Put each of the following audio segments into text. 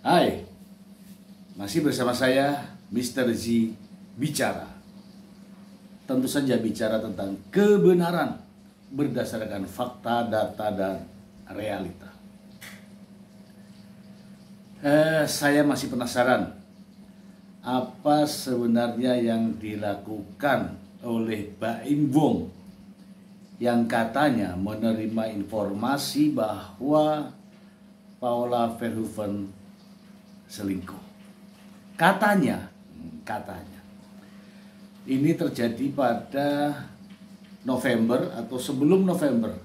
Hai, masih bersama saya Mr. Z bicara. Tentu saja bicara tentang kebenaran berdasarkan fakta, data, dan realita. Saya masih penasaran apa sebenarnya yang dilakukan oleh Baim Wong yang katanya menerima informasi bahwa Paula Verhoeven selingkuh. Katanya. Ini terjadi pada November atau sebelum November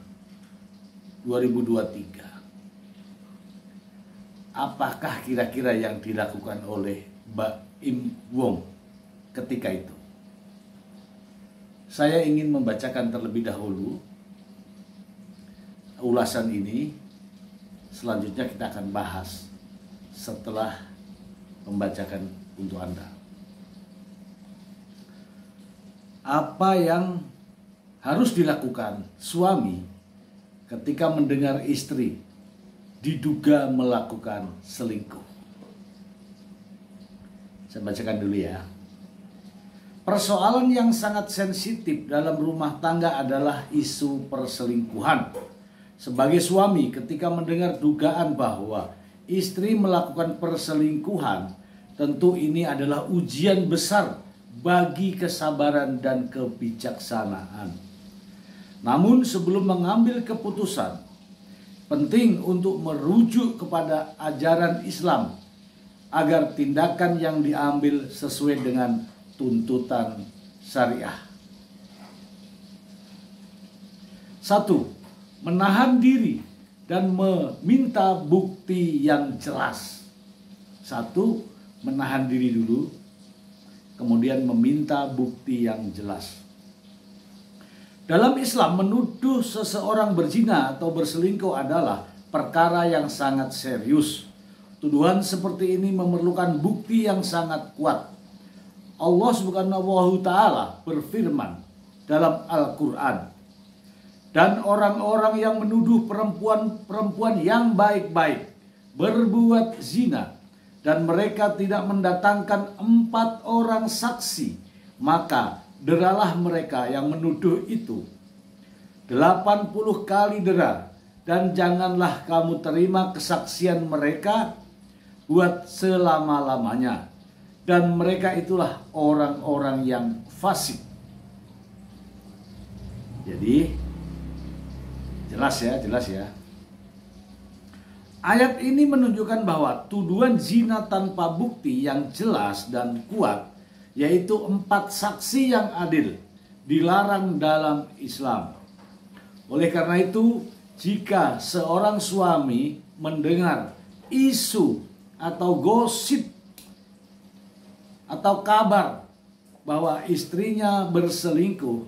2023. Apakah kira-kira yang dilakukan oleh Baim Wong ketika itu? Saya ingin membacakan terlebih dahulu ulasan ini. Selanjutnya kita akan bahas setelah membacakan untuk Anda. Apa yang harus dilakukan suami ketika mendengar istri diduga melakukan selingkuh? Saya bacakan dulu ya. Persoalan yang sangat sensitif dalam rumah tangga adalah isu perselingkuhan. Sebagai suami, ketika mendengar dugaan bahwa istri melakukan perselingkuhan, tentu ini adalah ujian besar bagi kesabaran dan kebijaksanaan. Namun sebelum mengambil keputusan, penting untuk merujuk kepada ajaran Islam agar tindakan yang diambil sesuai dengan tuntutan syariah. 1. Menahan diri dan meminta bukti yang jelas. 1. Menahan diri dulu, kemudian meminta bukti yang jelas. Dalam Islam, menuduh seseorang berzina atau berselingkuh adalah perkara yang sangat serius. Tuduhan seperti ini memerlukan bukti yang sangat kuat. Allah Subhanahu wa Ta'ala berfirman dalam Al-Quran, dan orang-orang yang menuduh perempuan yang baik-baik berbuat zina dan mereka tidak mendatangkan 4 orang saksi, maka deralah mereka yang menuduh itu 80 kali dera, dan janganlah kamu terima kesaksian mereka buat selama-lamanya, dan mereka itulah orang-orang yang fasik. Jadi jelas ya. Ayat ini menunjukkan bahwa tuduhan zina tanpa bukti yang jelas dan kuat, yaitu 4 saksi yang adil, dilarang dalam Islam. Oleh karena itu, jika seorang suami mendengar isu atau gosip atau kabar bahwa istrinya berselingkuh,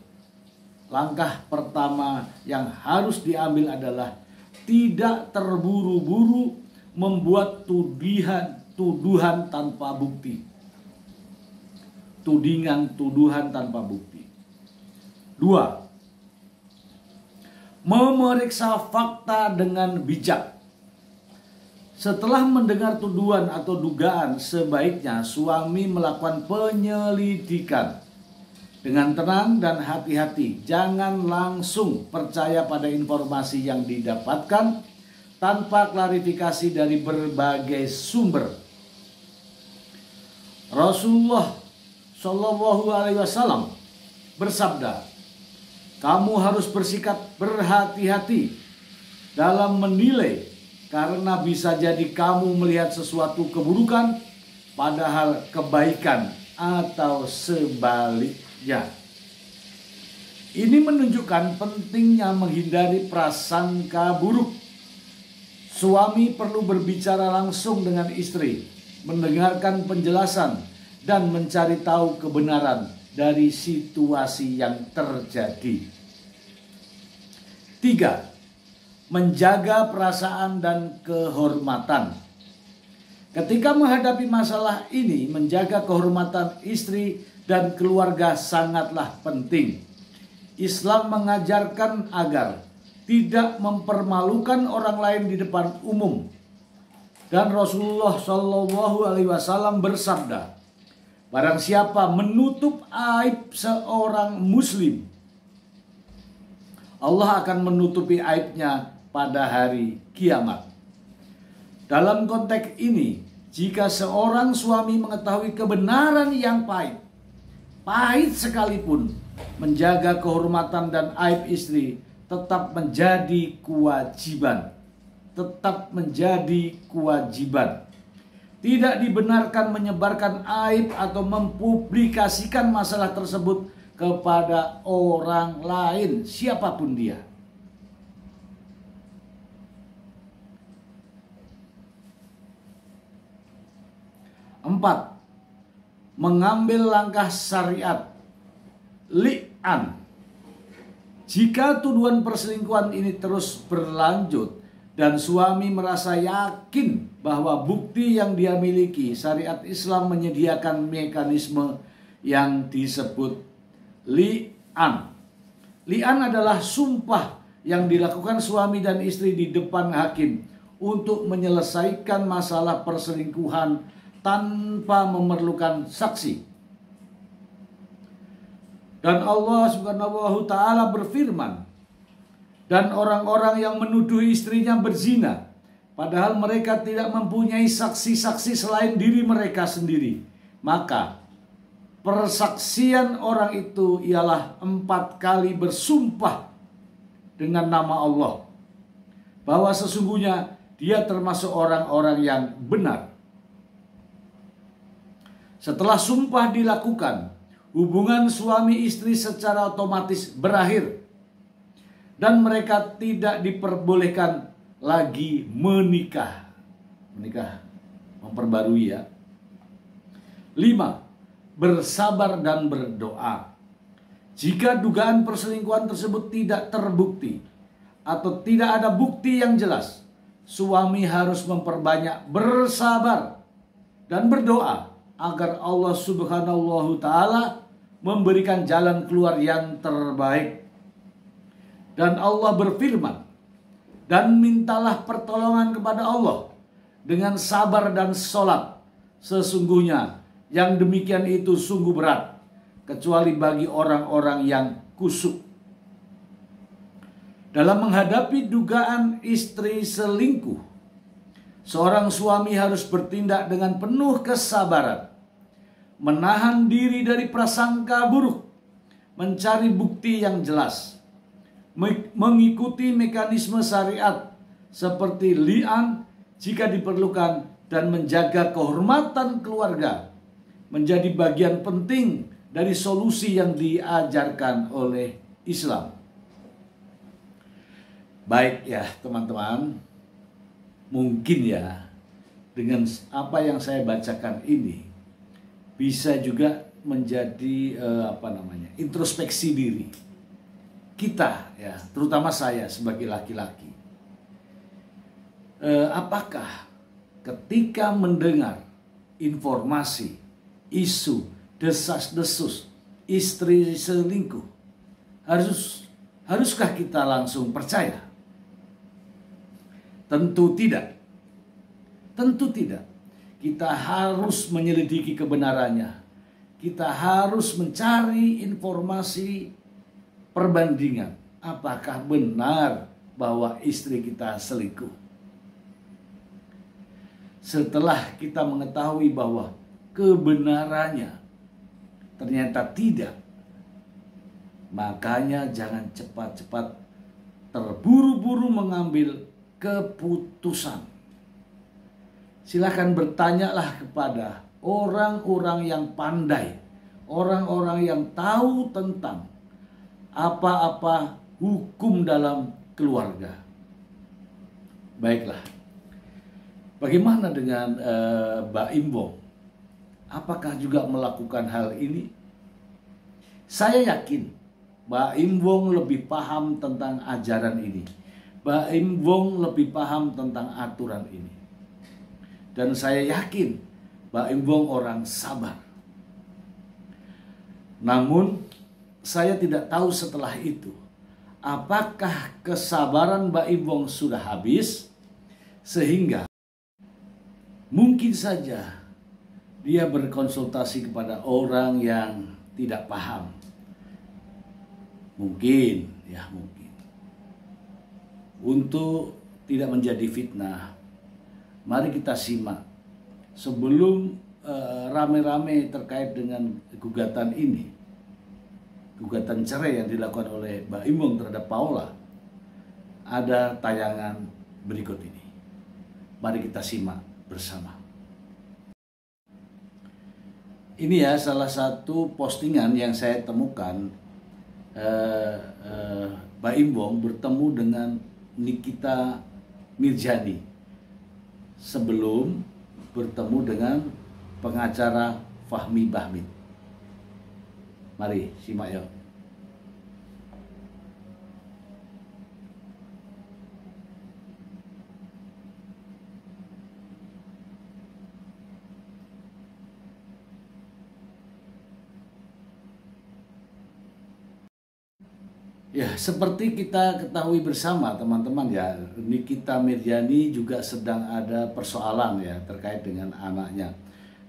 langkah pertama yang harus diambil adalah tidak terburu-buru membuat tuduhan tanpa bukti. Tuduhan tanpa bukti. 2. Memeriksa fakta dengan bijak. Setelah mendengar tuduhan atau dugaan, sebaiknya suami melakukan penyelidikan dengan tenang dan hati-hati. Jangan langsung percaya pada informasi yang didapatkan tanpa klarifikasi dari berbagai sumber. Rasulullah Shallallahu Alaihi Wasallam bersabda, kamu harus bersikap berhati-hati dalam menilai, karena bisa jadi kamu melihat sesuatu keburukan padahal kebaikan, atau sebaliknya. Ini menunjukkan pentingnya menghindari prasangka buruk. Suami perlu berbicara langsung dengan istri, mendengarkan penjelasan, dan mencari tahu kebenaran dari situasi yang terjadi. 3. Menjaga perasaan dan kehormatan. Ketika menghadapi masalah ini, menjaga kehormatan istri dan keluarga sangatlah penting. Islam mengajarkan agar tidak mempermalukan orang lain di depan umum. Dan Rasulullah Shallallahu Alaihi Wasallam bersabda, barang siapa menutup aib seorang muslim, Allah akan menutupi aibnya pada hari kiamat. Dalam konteks ini, jika seorang suami mengetahui kebenaran yang pahit sekalipun, menjaga kehormatan dan aib istri tetap menjadi kewajiban. Tidak dibenarkan menyebarkan aib atau mempublikasikan masalah tersebut kepada orang lain, siapapun dia. Empat, mengambil langkah syariat, li'an. Jika tuduhan perselingkuhan ini terus berlanjut dan suami merasa yakin bahwa bukti yang dia miliki, syariat Islam menyediakan mekanisme yang disebut li'an. Li'an adalah sumpah yang dilakukan suami dan istri di depan hakim untuk menyelesaikan masalah perselingkuhan tanpa memerlukan saksi. Dan Allah Subhanahu wa Ta'ala berfirman, dan orang-orang yang menuduh istrinya berzina, padahal mereka tidak mempunyai saksi-saksi selain diri mereka sendiri, maka persaksian orang itu ialah 4 kali bersumpah dengan nama Allah, bahwa sesungguhnya dia termasuk orang-orang yang benar. Setelah sumpah dilakukan, hubungan suami istri secara otomatis berakhir dan mereka tidak diperbolehkan lagi menikah. Memperbarui ya. 5. Bersabar dan berdoa. Jika dugaan perselingkuhan tersebut tidak terbukti atau tidak ada bukti yang jelas, suami harus memperbanyak bersabar dan berdoa agar Allah Subhanahu wa Ta'ala memberikan jalan keluar yang terbaik. Dan Allah berfirman, dan mintalah pertolongan kepada Allah dengan sabar dan sholat. Sesungguhnya yang demikian itu sungguh berat, kecuali bagi orang-orang yang kusuk. Dalam menghadapi dugaan istri selingkuh, seorang suami harus bertindak dengan penuh kesabaran, menahan diri dari prasangka buruk, mencari bukti yang jelas, mengikuti mekanisme syariat seperti li'an jika diperlukan, dan menjaga kehormatan keluarga menjadi bagian penting dari solusi yang diajarkan oleh Islam. Baik ya teman-teman, mungkin ya dengan apa yang saya bacakan ini bisa juga menjadi introspeksi diri kita ya, terutama saya sebagai laki-laki. Apakah ketika mendengar informasi, isu, desas-desus istri selingkuh, haruskah kita langsung percaya? Tentu tidak. Tentu tidak. Kita harus menyelidiki kebenarannya. Kita harus mencari informasi perbandingan. Apakah benar bahwa istri kita selingkuh? Setelah kita mengetahui bahwa kebenarannya ternyata tidak, makanya jangan cepat-cepat terburu-buru mengambil keputusan. Silakan bertanyalah kepada orang-orang yang pandai, orang-orang yang tahu tentang apa-apa hukum dalam keluarga. Baiklah, bagaimana dengan Mbak Imbong? Apakah juga melakukan hal ini? Saya yakin Mbak Imbong lebih paham tentang ajaran ini. Mbak Imbong lebih paham tentang aturan ini. Dan saya yakin Mbak Imbong orang sabar. Namun saya tidak tahu setelah itu, apakah kesabaran Mbak Imbong sudah habis sehingga Mungkin saja dia berkonsultasi kepada orang yang tidak paham. Mungkin, ya mungkin. Untuk tidak menjadi fitnah, mari kita simak sebelum rame-rame terkait dengan gugatan ini, gugatan cerai yang dilakukan oleh Mbak Imbong terhadap Paula. Ada tayangan berikut ini. Mari kita simak bersama. Ini ya salah satu postingan yang saya temukan. Mbak Imbong bertemu dengan Nikita Mirjani sebelum bertemu dengan pengacara Fahmi Bahmid. Mari simak yuk. Ya, seperti kita ketahui bersama teman-teman ya, Nikita Mirjani juga sedang ada persoalan ya terkait dengan anaknya.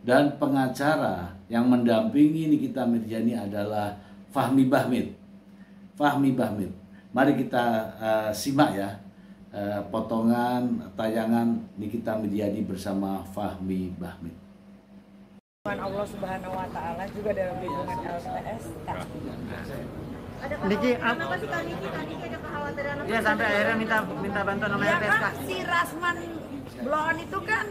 Dan pengacara yang mendampingi Nikita Mirjani adalah Fahmi Bahmid. Fahmi Bahmid. Mari kita simak ya potongan tayangan Nikita Mirjani bersama Fahmi Bahmid. Allah Subhanahu wa Ta'ala juga dalam lingkungan LPSK. Niki, Kenapa sih Kak Niki ada kekhawatiran? ya sampai akhirnya minta bantuan sama Ya LPSK. kan si Rasman Blon itu kan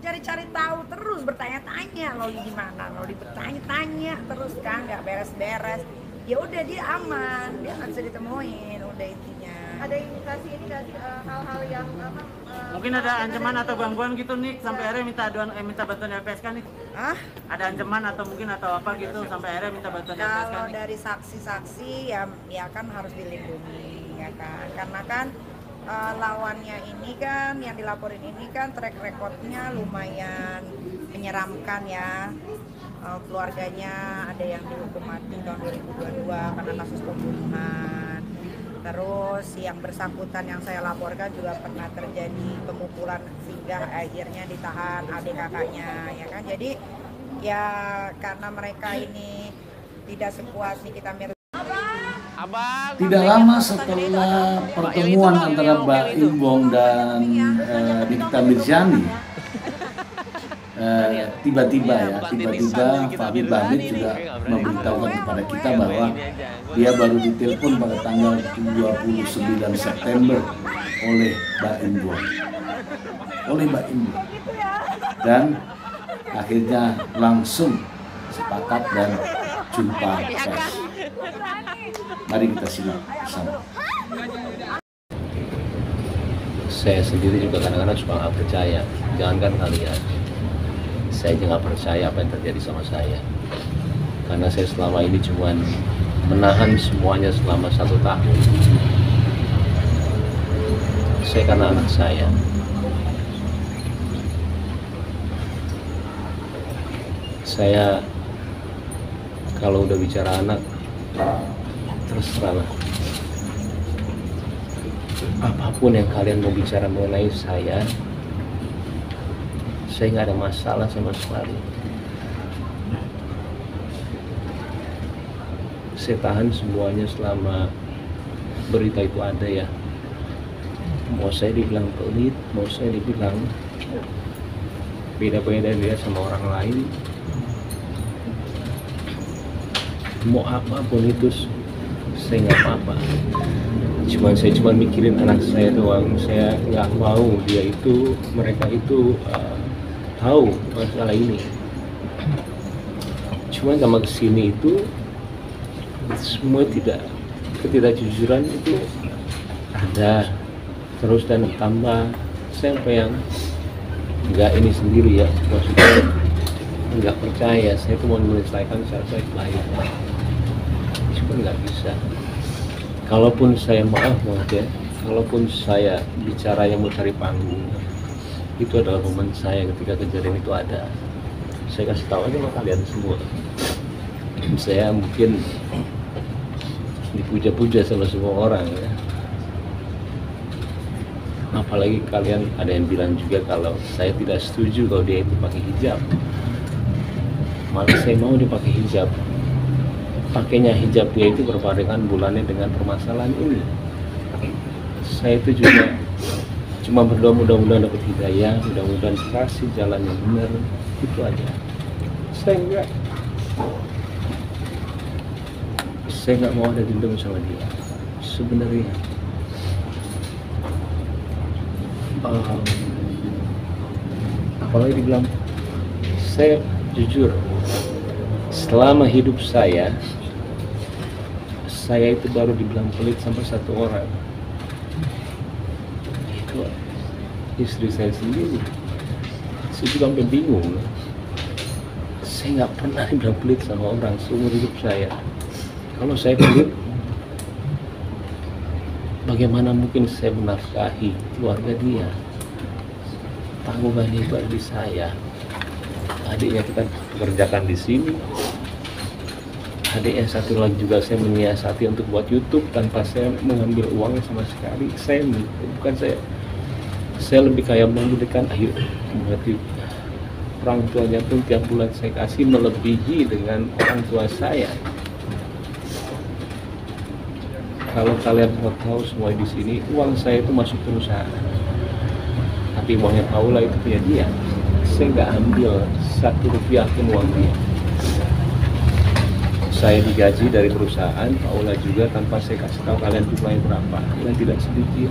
cari-cari tahu terus, bertanya-tanya lo gimana, lo bertanya-tanya terus kan nggak beres-beres. Ya udah dia aman, dia nggak bisa ditemuin, udah intinya. Ada indikasi ini nggak sih hal-hal yang apa? Mungkin ada ancaman atau gangguan gitu nih sampai akhirnya minta bantuan LPSK nih. Ah, Ada ancaman atau mungkin atau apa gitu sampai akhirnya minta bantuan LPSK kalau nih. dari saksi-saksi ya kan harus dilindungi ya kan, karena kan lawannya ini kan yang dilaporin ini kan track recordnya lumayan menyeramkan ya. Keluarganya ada yang dihukum mati tahun 2022 karena kasus pembunuhan. Terus yang bersangkutan yang saya laporkan juga pernah terjadi pemukulan sehingga akhirnya ditahan adik kakaknya ya kan. Jadi ya karena mereka ini tidak sepuas Nikita Mirjani. Tidak lama setelah pertemuan antara Mbak Imbong dan Nikita Mirjani, tiba-tiba Fahmi Bahmid juga memberitahukan kepada kita bahwa dia baru ditelepon pada tanggal 29 September oleh Mbak Imbong. Dan akhirnya langsung sepakat dan jumpa pers. Mari kita simak bersama. Saya sendiri juga kadang-kadang suka nggak percaya, jangankan kalian, saya juga nggak percaya apa yang terjadi sama saya, karena saya selama ini cuma menahan semuanya selama 1 tahun. Saya karena anak saya kalau udah bicara anak terus terang, apapun yang kalian mau bicara mengenai saya nggak ada masalah sama sekali. Saya tahan semuanya selama berita itu ada ya. Mau saya dibilang pelit, mau saya dibilang beda-beda dia sama orang lain, mau apapun itu saya nggak apa-apa. Saya cuma mikirin anak saya doang. Saya nggak mau mereka itu tahu masalah ini. Cuma sama kesini itu semua ketidakjujuran itu ada terus dan tambah sampai yang nggak ini sendiri ya, maksudnya nggak percaya. Saya tuh mau menyelesaikan secara baik-baik, cuma nggak bisa. Kalaupun saya maaf ya, kalaupun saya bicara yang mau cari panggung, itu adalah momen saya ketika kejadian itu ada. Saya kasih tahu aja sama kalian semua, saya mungkin dipuja-puja sama semua orang ya. Apalagi kalian ada yang bilang juga kalau saya tidak setuju kalau dia itu pakai hijab. Malah saya mau dia pakai hijab. Pakainya hijab dia itu berbarengan bulannya dengan permasalahan ini. Saya itu juga cuma berdoa mudah-mudahan dapat hidayah, mudah-mudahan kasih jalan yang benar, itu aja. Saya nggak mau ada dendam sama dia sebenarnya. Apalagi dibilang, saya jujur selama hidup saya itu baru dibilang pelit sampai satu orang, itu istri saya sendiri. Saya juga sampai bingung, saya nggak pernah dibilang pelit sama orang seumur hidup saya. Kalau saya pelit, bagaimana mungkin saya menafkahi keluarga dia? Tanggungan itu ada di saya. Adiknya kita pekerjakan di sini. Adiknya satu lagi juga saya menyiasati untuk buat YouTube tanpa saya mengambil uangnya sama sekali. Saya lebih kayak memberikan, ayo berarti orang tuanya pun tiap bulan saya kasih melebihi dengan orang tua saya. Kalau kalian mau tahu semua di sini, uang saya itu masuk perusahaan, tapi uangnya Paula itu punya dia. Saya nggak ambil satu rupiah pun uang dia. Saya digaji dari perusahaan, Paula juga, tanpa saya kasih tahu kalian jumlahnya berapa, dan tidak sedikit.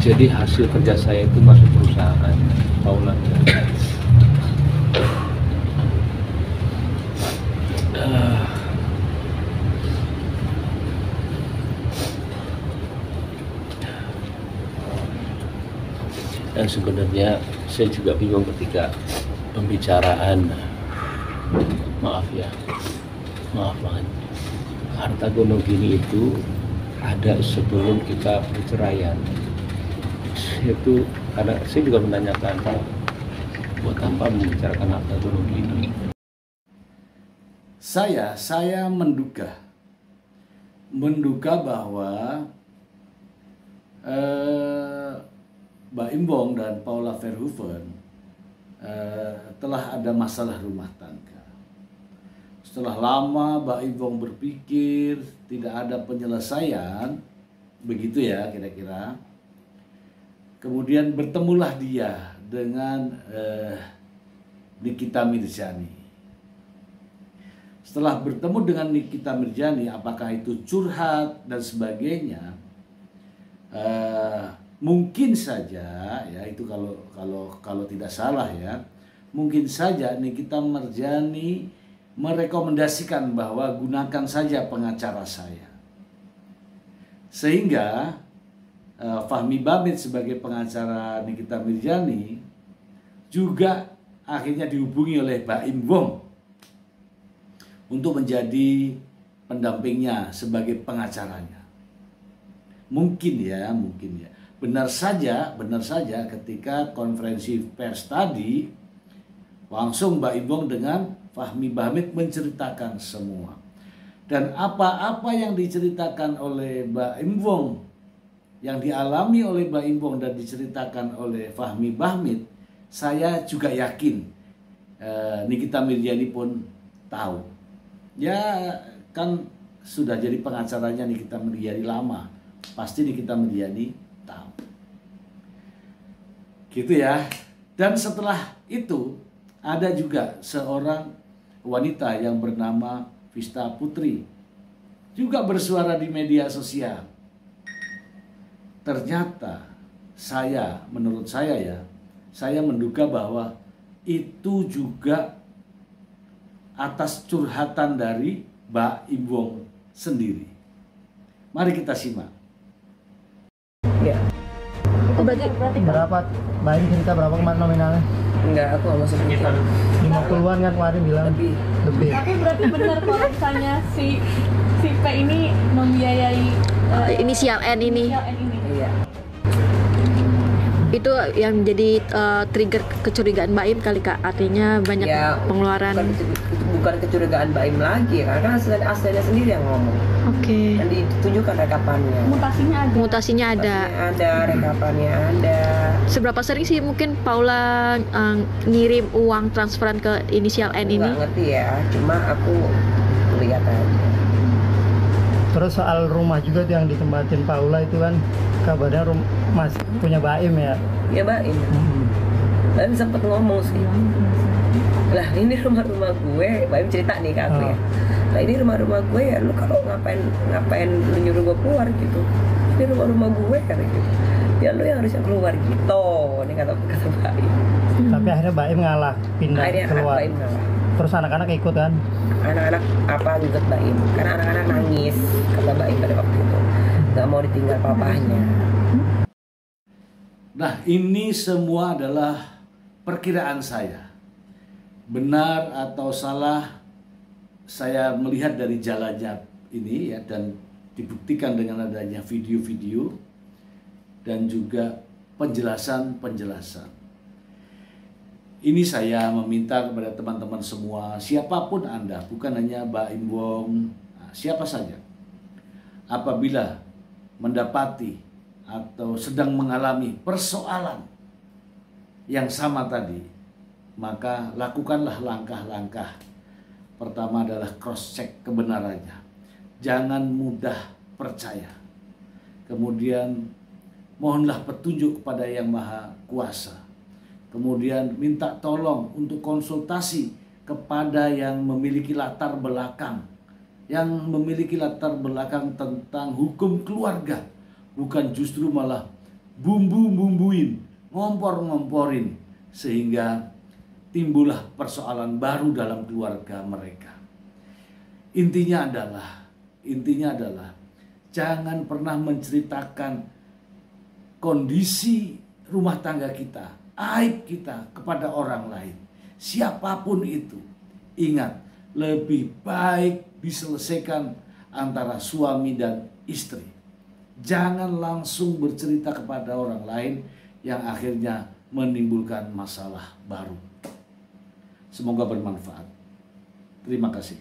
Jadi hasil kerja saya itu masuk perusahaan Paula. Dan sebenarnya saya juga bingung ketika pembicaraan, maaf banget, harta gonong gini itu ada sebelum kita perceraian. Itu karena saya juga menanyakan, buat apa membicarakan harta gonong gini? Saya menduga bahwa Mbak Imbong dan Paula Verhoeven telah ada masalah rumah tangga. Setelah lama Mbak Imbong berpikir tidak ada penyelesaian, begitu ya kira-kira. Kemudian bertemulah dia dengan Nikita Mirzani. Setelah bertemu dengan Nikita Mirzani, apakah itu curhat dan sebagainya? Mungkin saja ya, itu kalau tidak salah ya, mungkin saja Nikita Mirzani merekomendasikan bahwa gunakan saja pengacara saya, sehingga Fahmi Bamit sebagai pengacara Nikita Mirzani juga akhirnya dihubungi oleh Mbak Imbong untuk menjadi pendampingnya sebagai pengacaranya. Mungkin ya. Benar saja ketika konferensi pers tadi langsung Mbak Imbong dengan Fahmi Bamit menceritakan semua. Dan apa-apa yang diceritakan oleh Mbak Imbong, yang dialami oleh Mbak Imbong dan diceritakan oleh Fahmi Bamit, saya juga yakin Nikita Mirzani pun tahu. Ya kan sudah jadi pengacaranya Nikita Mirzani lama, pasti Nikita Mirzani tahu. Gitu ya. Dan setelah itu ada juga seorang wanita yang bernama Vista Putri, juga bersuara di media sosial. Ternyata menurut saya menduga bahwa itu juga atas curhatan dari Mbak Imbong sendiri. Mari kita simak. Ya. Oh, berarti Berapa? Baik cerita berapa kemarin nominalnya? Enggak, aku nggak masuk 50-an kan kemarin bilang. Lebih. tapi berarti benar kalau misalnya si P ini membiayai inisial N ini. inisial N ini. Iya. Itu yang jadi trigger kecurigaan Mbak Im kali Kak. Artinya banyak Ya, pengeluaran. bukan kecurigaan Mbak Im lagi, karena aslinya sendiri yang ngomong. Oke. Dan ditunjukkan rekapannya. Mutasinya ada. Ada, rekapannya ada. Seberapa sering sih mungkin Paula ngirim uang transferan ke inisial N ini? Nggak ngerti ya, cuma aku lihat aja. Terus soal rumah juga tuh yang ditempatin Paula itu kan kabarnya Mas punya Baim ya. Ya Mbak Im. Mbak Im sempat ngomong sih. Lah ini rumah-rumah gue, Mbak Im cerita nih ke aku ya. Nah ini rumah-rumah gue ya, lu kalau ngapain lu nyuruh gue keluar gitu. Ini rumah-rumah gue kan gitu. Ya lu yang harusnya keluar gitu. Ini kata Mbak Im. Tapi akhirnya Baim ngalah, pindah Akhirnya keluar. Mbak Im ngalah. Terus anak-anak ikut kan? Anak-anak apa ngikut Mbak Im? Karena anak-anak nangis kata Mbak Im pada waktu itu. Gak mau ditinggal papahnya. Nah, ini semua adalah perkiraan saya. Benar atau salah, saya melihat dari jalannya ini ya, dan dibuktikan dengan adanya video-video dan juga penjelasan-penjelasan. Ini saya meminta kepada teman-teman semua, siapapun Anda, bukan hanya Mbak Im Wong, siapa saja, apabila mendapati atau sedang mengalami persoalan yang sama tadi, maka lakukanlah langkah-langkah. Pertama adalah cross check kebenarannya. Jangan mudah percaya. Kemudian mohonlah petunjuk kepada Yang Maha Kuasa. Kemudian minta tolong untuk konsultasi kepada yang memiliki latar belakang. Yang memiliki latar belakang tentang hukum keluarga. Bukan justru malah bumbu-bumbuin, ngompor-ngomporin. Sehingga timbullah persoalan baru dalam keluarga mereka. Intinya adalah jangan pernah menceritakan kondisi rumah tangga kita, aib kita kepada orang lain. Siapapun itu, ingat, lebih baik diselesaikan antara suami dan istri. Jangan langsung bercerita kepada orang lain yang akhirnya menimbulkan masalah baru. Semoga bermanfaat. Terima kasih.